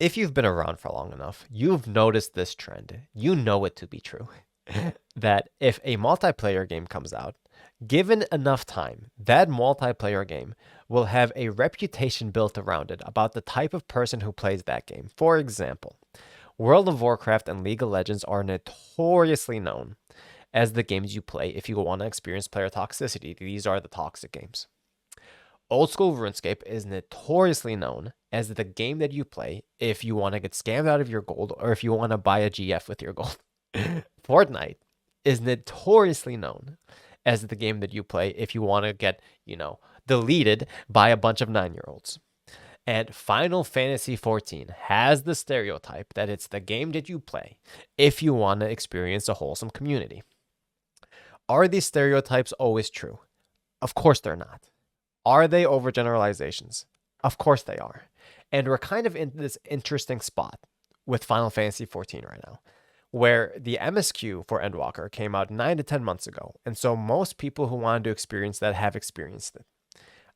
If you've been around for long enough, you've noticed this trend. You know it to be true. That if a multiplayer game comes out, given enough time, that multiplayer game will have a reputation built around it about the type of person who plays that game. For example, World of Warcraft and League of Legends are notoriously known as the games you play if you want to experience player toxicity. These are the toxic games. Old school RuneScape is notoriously known as the game that you play if you want to get scammed out of your gold or if you want to buy a GF with your gold. Fortnite is notoriously known as the game that you play if you want to get, deleted by a bunch of 9-year-olds. And Final Fantasy XIV has the stereotype that it's the game that you play if you want to experience a wholesome community. Are these stereotypes always true? Of course they're not. Are they overgeneralizations? Of course they are. And we're kind of in this interesting spot with Final Fantasy XIV right now, where the MSQ for Endwalker came out 9 to 10 months ago, and so most people who wanted to experience that have experienced it.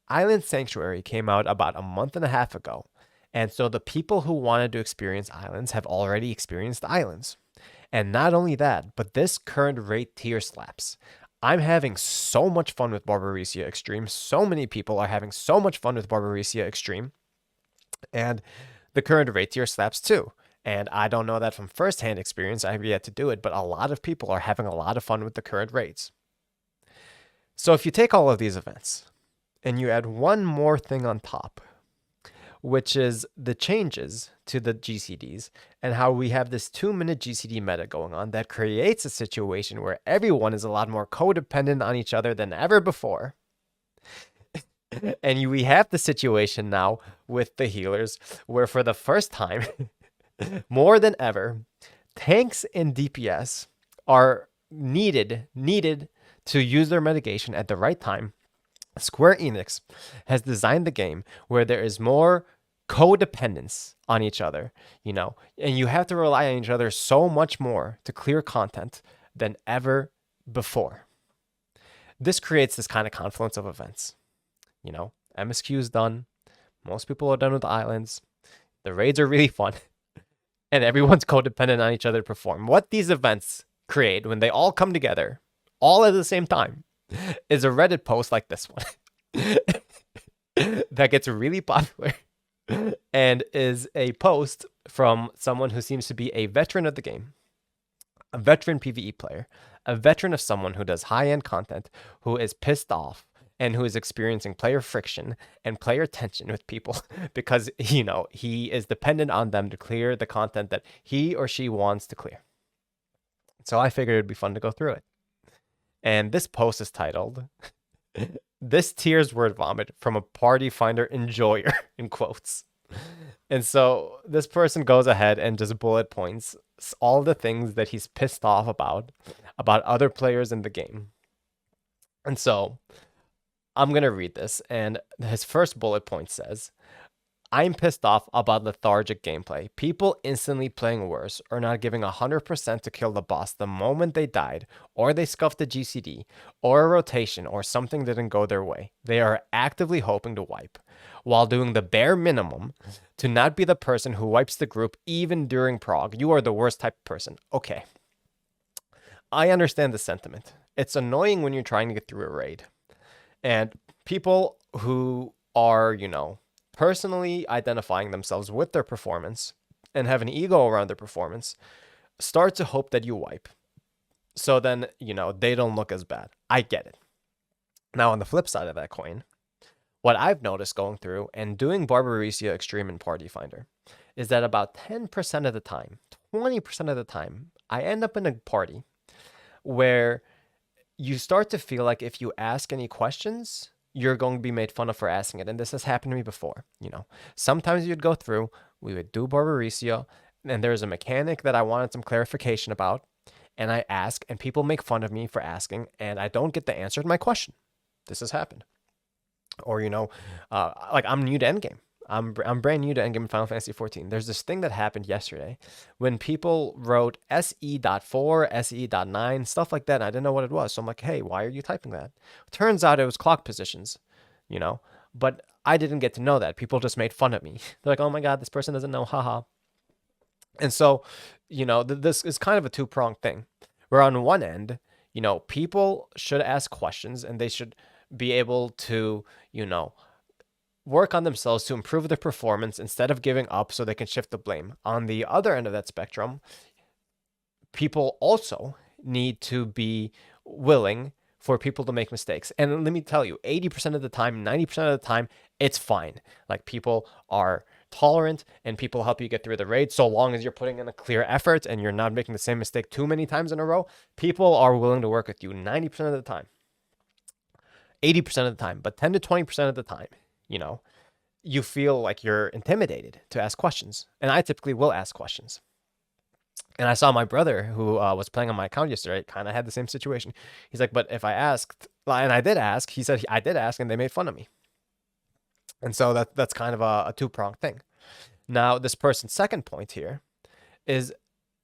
Island Sanctuary came out about a month and a half ago, and so the people who wanted to experience islands have already experienced islands. And not only that, but this current rate tier slaps. I'm having so much fun with Barbarecia Extreme. So many people are having so much fun with Barbarecia Extreme. And the current rate tier slaps too. And I don't know that from firsthand experience. I have yet to do it, but a lot of people are having a lot of fun with the current rates. So if you take all of these events and you add one more thing on top, which is the changes to the GCDs and how we have this 2-minute GCD meta going on that creates a situation where everyone is a lot more codependent on each other than ever before. And we have the situation now with the healers where for the first time, more than ever, tanks and DPS are needed to use their mitigation at the right time. Square Enix has designed the game where there is more codependence on each other, and you have to rely on each other so much more to clear content than ever before. This creates this kind of confluence of events. MSQ is done. Most people are done with the islands. The raids are really fun. And everyone's codependent on each other to perform. What these events create when they all come together, all at the same time, is a Reddit post like this one that gets really popular and is a post from someone who seems to be a veteran of the game, a veteran PvE player, a veteran of someone who does high-end content, who is pissed off and who is experiencing player friction and player tension with people because, he is dependent on them to clear the content that he or she wants to clear. So I figured it'd be fun to go through it. And this post is titled, "This Tears Word Vomit from a Party Finder Enjoyer," in quotes. And so this person goes ahead and just bullet points all the things that he's pissed off about other players in the game. And so I'm going to read this. And his first bullet point says, "I'm pissed off about lethargic gameplay. People instantly playing worse or not giving 100% to kill the boss the moment they died, or they scuffed a GCD, or a rotation, or something didn't go their way. They are actively hoping to wipe, while doing the bare minimum to not be the person who wipes the group even during prog. You are the worst type of person." Okay. I understand the sentiment. It's annoying when you're trying to get through a raid. And people who are, personally identifying themselves with their performance and have an ego around their performance start to hope that you wipe. So then, they don't look as bad. I get it. Now, on the flip side of that coin, what I've noticed going through and doing Barbarecia Extreme and Party Finder is that about 10% of the time, 20% of the time, I end up in a party where you start to feel like if you ask any questions, you're going to be made fun of for asking it. And this has happened to me before. Sometimes you'd go through, we would do Barbarecia, and there's a mechanic that I wanted some clarification about, and I ask, and people make fun of me for asking, and I don't get the answer to my question. This has happened. Or, like I'm new to endgame. I'm brand new to endgame in Final Fantasy XIV. There's this thing that happened yesterday when people wrote SE.4, SE.9, stuff like that, and I didn't know what it was. So I'm like, hey, why are you typing that? Turns out it was clock positions, but I didn't get to know that. People just made fun of me. They're like, oh my God, this person doesn't know, haha. And so, this is kind of a two-pronged thing. Where on one end, people should ask questions and they should be able to, you know, work on themselves to improve their performance instead of giving up so they can shift the blame. On the other end of that spectrum, people also need to be willing for people to make mistakes. And let me tell you, 80% of the time, 90% of the time, it's fine. Like people are tolerant and people help you get through the raid so long as you're putting in a clear effort and you're not making the same mistake too many times in a row. People are willing to work with you 90% of the time, 80% of the time, but 10 to 20% of the time, you know, you feel like you're intimidated to ask questions. And I typically will ask questions. And I saw my brother who was playing on my account yesterday kind of had the same situation. He's like, but if I asked, and I did ask, he said, I did ask and they made fun of me. And so that's kind of a two-pronged thing. Now, this person's second point here is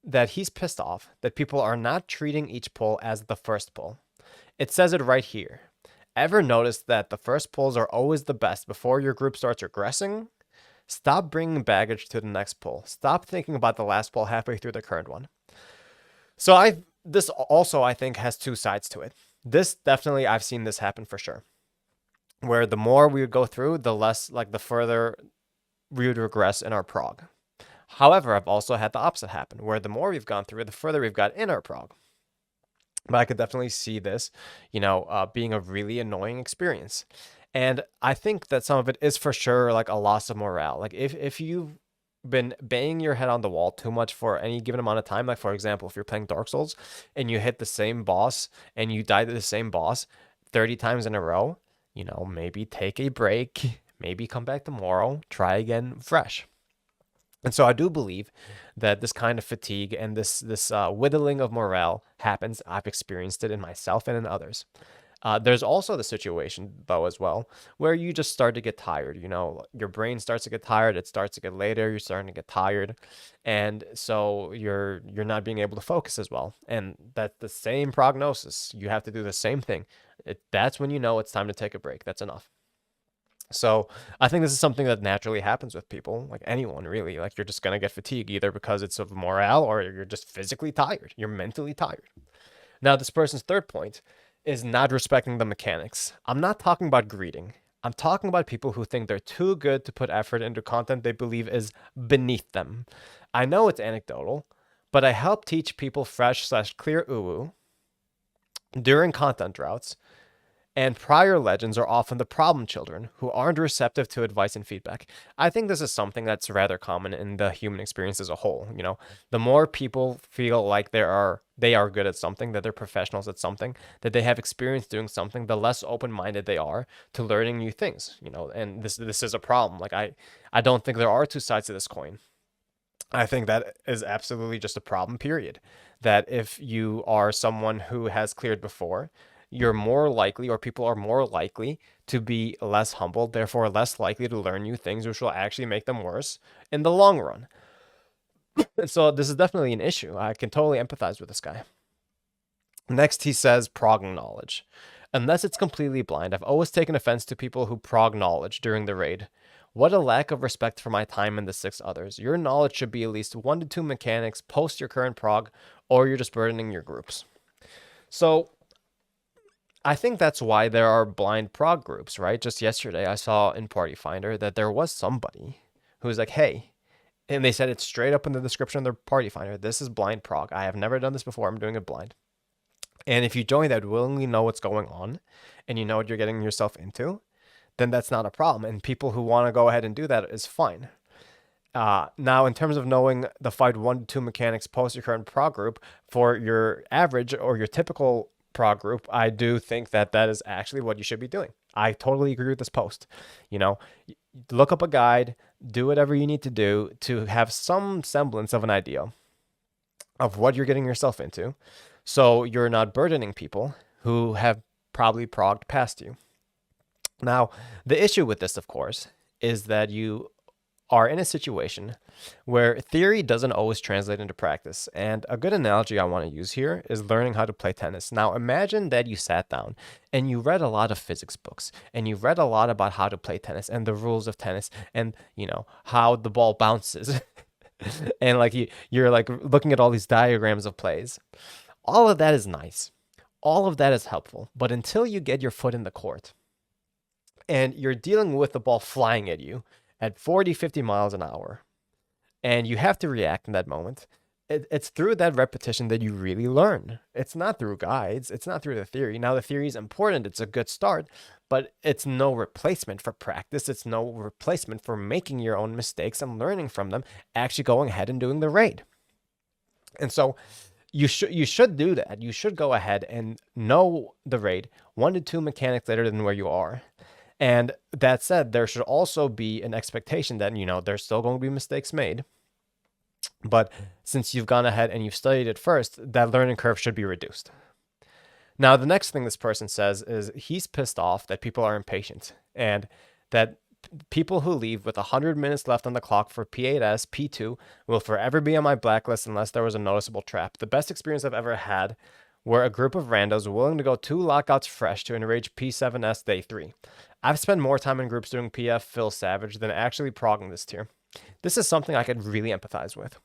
that he's pissed off that people are not treating each pull as the first pull. It says it right here. Ever notice that the first pulls are always the best before your group starts regressing? Stop bringing baggage to the next pull. Stop thinking about the last pull halfway through the current one. So this also I think has two sides to it. This definitely I've seen this happen for sure. Where the more we would go through, the less like the further we would regress in our prog. However, I've also had the opposite happen, where the more we've gone through, the further we've got in our prog. But I could definitely see this, being a really annoying experience. And I think that some of it is for sure like a loss of morale. Like if you've been banging your head on the wall too much for any given amount of time, like for example, if you're playing Dark Souls and you hit the same boss and you die to the same boss 30 times in a row, maybe take a break, maybe come back tomorrow, try again fresh. And so I do believe that this kind of fatigue and this whittling of morale happens. I've experienced it in myself and in others. There's also the situation, though, as well, where you just start to get tired. Your brain starts to get tired. It starts to get later. You're starting to get tired, and so you're not being able to focus as well. And that's the same prognosis. You have to do the same thing. That's when you know it's time to take a break. That's enough. So I think this is something that naturally happens with people, like anyone really. Like you're just gonna get fatigued either because it's of morale or you're just physically tired. You're mentally tired. Now, this person's third point is not respecting the mechanics. I'm not talking about greeting. I'm talking about people who think they're too good to put effort into content they believe is beneath them. I know it's anecdotal, but I help teach people fresh/clear uwu during content droughts, and prior legends are often the problem children who aren't receptive to advice and feedback. I think this is something that's rather common in the human experience as a whole. The more people feel like they are good at something, that they're professionals at something, that they have experience doing something, the less open-minded they are to learning new things. And this is a problem. Like I don't think there are two sides to this coin. I think that is absolutely just a problem, period. That if you are someone who has cleared before, you're more likely, or people are more likely to be less humble, therefore less likely to learn new things, which will actually make them worse in the long run. And so this is definitely an issue. I can totally empathize with this guy. Next, he says prog knowledge. Unless it's completely blind, I've always taken offense to people who prog knowledge during the raid. What a lack of respect for my time and the 6 others. Your knowledge should be at least 1 to 2 mechanics post your current prog, or you're just burdening your groups. So I think that's why there are blind prog groups, right? Just yesterday, I saw in Party Finder that there was somebody who was like, hey, and they said it straight up in the description of their Party Finder, this is blind prog. I have never done this before. I'm doing it blind. And if you join that willingly know what's going on and you know what you're getting yourself into, then that's not a problem. And people who want to go ahead and do that is fine. Now, in terms of knowing the fight 1 to 2 mechanics post your current prog group for your average or your typical prog group, I do think that is actually what you should be doing. I totally agree with this post. Look up a guide, do whatever you need to do to have some semblance of an idea of what you're getting yourself into, so you're not burdening people who have probably progged past you. Now, the issue with this, of course, is that you are in a situation where theory doesn't always translate into practice. And a good analogy I want to use here is learning how to play tennis. Now, imagine that you sat down and you read a lot of physics books and you read a lot about how to play tennis and the rules of tennis and, how the ball bounces. And like you're like looking at all these diagrams of plays. All of that is nice. All of that is helpful. But until you get your foot in the court and you're dealing with the ball flying at you at 40, 50 miles an hour, and you have to react in that moment, it's through that repetition that you really learn. It's not through guides. It's not through the theory. Now, the theory is important. It's a good start, but it's no replacement for practice. It's no replacement for making your own mistakes and learning from them, actually going ahead and doing the raid. And so you should do that. You should go ahead and know the raid 1 to 2 mechanics later than where you are. And that said, there should also be an expectation that, there's still going to be mistakes made. But since you've gone ahead and you've studied it first, that learning curve should be reduced. Now, the next thing this person says is he's pissed off that people are impatient and that people who leave with 100 minutes left on the clock for P8S, P2 will forever be on my blacklist unless there was a noticeable trap. The best experience I've ever had were a group of randos willing to go 2 lockouts fresh to enrage P7S day 3. I've spent more time in groups doing PF Phil Savage than actually progging this tier. This is something I could really empathize with.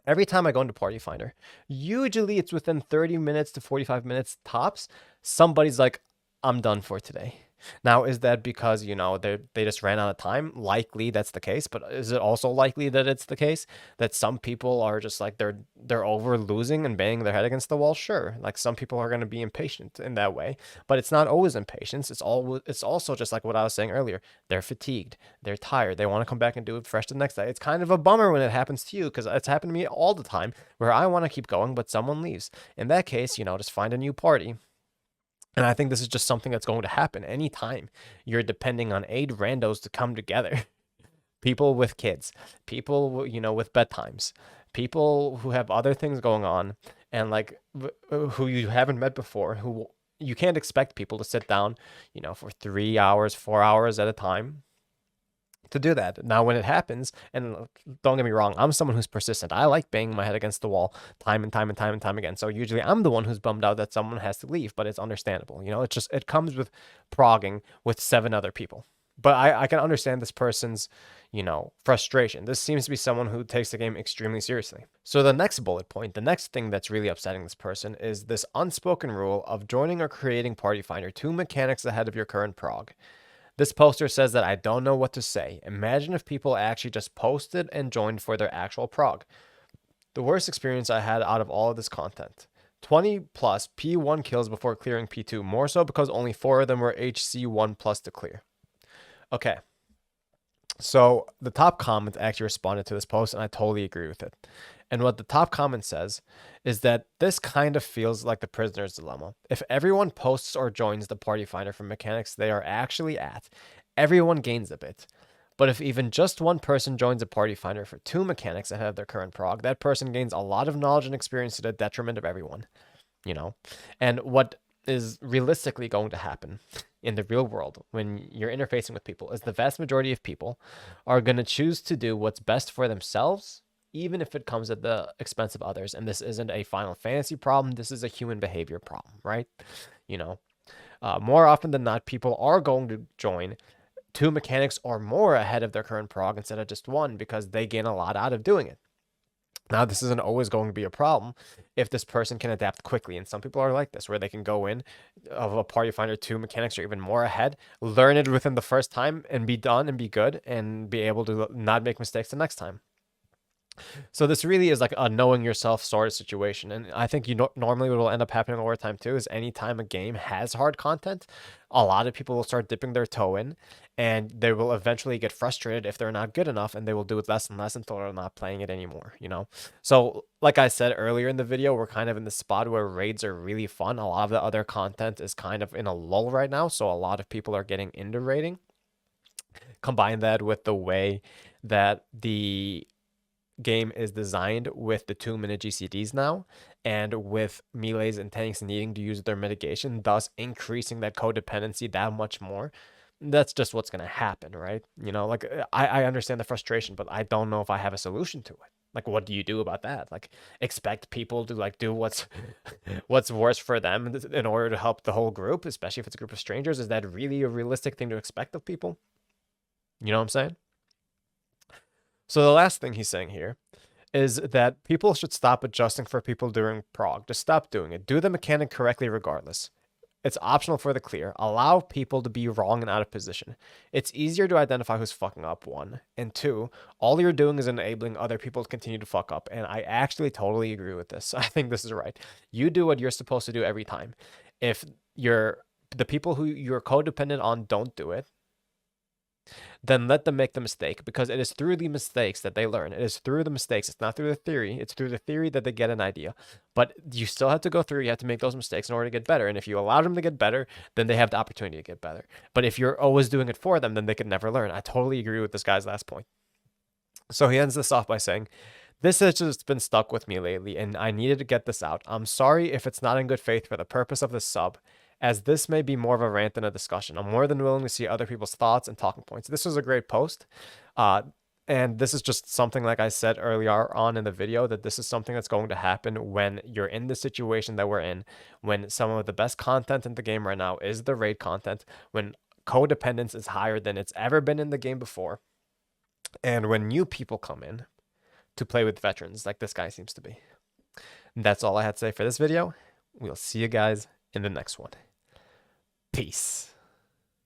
Every time I go into Party Finder, usually it's within 30 minutes to 45 minutes tops, somebody's like, I'm done for today. Now, is that because, they just ran out of time? Likely that's the case, but is it also likely that it's the case that some people are just like they're over losing and banging their head against the wall? Sure. Like some people are going to be impatient in that way, but it's not always impatience. It's also just like what I was saying earlier. They're fatigued, they're tired, they want to come back and do it fresh the next day. It's kind of a bummer when it happens to you because it's happened to me all the time where I want to keep going, but someone leaves. In that case, just find a new party. And I think this is just something that's going to happen anytime you're depending on 8 randos to come together. People with kids, people, with bedtimes, people who have other things going on, and like who you haven't met before, who you can't expect people to sit down, for 3 hours, 4 hours at a time to do that. Now, when it happens, and don't get me wrong, I'm someone who's persistent. I like banging my head against the wall time and time and time and time again. So usually I'm the one who's bummed out that someone has to leave, but it's understandable. It comes with progging with 7 other people. But I can understand this person's, frustration. This seems to be someone who takes the game extremely seriously. So the next bullet point, the next thing that's really upsetting this person is this unspoken rule of joining or creating Party Finder 2 mechanics ahead of your current prog. This poster says that I don't know what to say. Imagine if people actually just posted and joined for their actual prog. The worst experience I had out of all of this content. 20 plus P1 kills before clearing P2, more so because only 4 of them were HC1 plus to clear. Okay. So the top comment actually responded to this post, and I totally agree with it. And what the top comment says is that this kind of feels like the prisoner's dilemma. If everyone posts or joins the Party Finder for mechanics they are actually at, everyone gains a bit. But if even just one person joins a Party Finder for 2 mechanics ahead of their current prog, that person gains a lot of knowledge and experience to the detriment of everyone. And what is realistically going to happen in the real world when you're interfacing with people is the vast majority of people are going to choose to do what's best for themselves, even if it comes at the expense of others. And this isn't a Final Fantasy problem. This is a human behavior problem, right? More often than not, people are going to join 2 mechanics or more ahead of their current prog instead of just 1 because they gain a lot out of doing it. Now, this isn't always going to be a problem if this person can adapt quickly. And some people are like this, where they can go in of a Party Finder 2 mechanics or even more ahead, learn it within the first time and be done and be good and be able to not make mistakes the next time. So this really is like a knowing yourself sort of situation. And I think normally what will end up happening over time too is anytime a game has hard content, a lot of people will start dipping their toe in and they will eventually get frustrated if they're not good enough and they will do it less and less until they're not playing it anymore, So like I said earlier in the video, we're kind of in the spot where raids are really fun. A lot of the other content is kind of in a lull right now. So a lot of people are getting into raiding. Combine that with the way that the game is designed with the 2-minute GCDs now, and with melees and tanks needing to use their mitigation, thus increasing that codependency that much more. That's just what's going to happen, right? I understand the frustration, but I don't know if I have a solution to it. Like, what do you do about that? Like, expect people to do what's worse for them in order to help the whole group, especially if it's a group of strangers? Is that really a realistic thing to expect of people? You know what I'm saying? So the last thing he's saying here is that people should stop adjusting for people during prog. Just stop doing it. Do the mechanic correctly regardless. It's optional for the clear. Allow people to be wrong and out of position. It's easier to identify who's fucking up, one. And two, all you're doing is enabling other people to continue to fuck up. And I actually totally agree with this. I think this is right. You do what you're supposed to do every time. If the people who you're codependent on don't do it, then let them make the mistake, because it is through the mistakes that they learn. It is through the mistakes. It's not through the theory. It's through the theory that they get an idea. But you still have to go through. You have to make those mistakes in order to get better. And if you allow them to get better, then they have the opportunity to get better. But if you're always doing it for them, then they could never learn. I totally agree with this guy's last point. So he ends this off by saying, "This has just been stuck with me lately, and I needed to get this out. I'm sorry if it's not in good faith for the purpose of this sub, as this may be more of a rant than a discussion. I'm more than willing to see other people's thoughts and talking points." This was a great post. And this is just something, like I said earlier on in the video, that this is something that's going to happen when you're in the situation that we're in, when some of the best content in the game right now is the raid content, when codependence is higher than it's ever been in the game before, and when new people come in to play with veterans like this guy seems to be. And that's all I had to say for this video. We'll see you guys in the next one. Peace.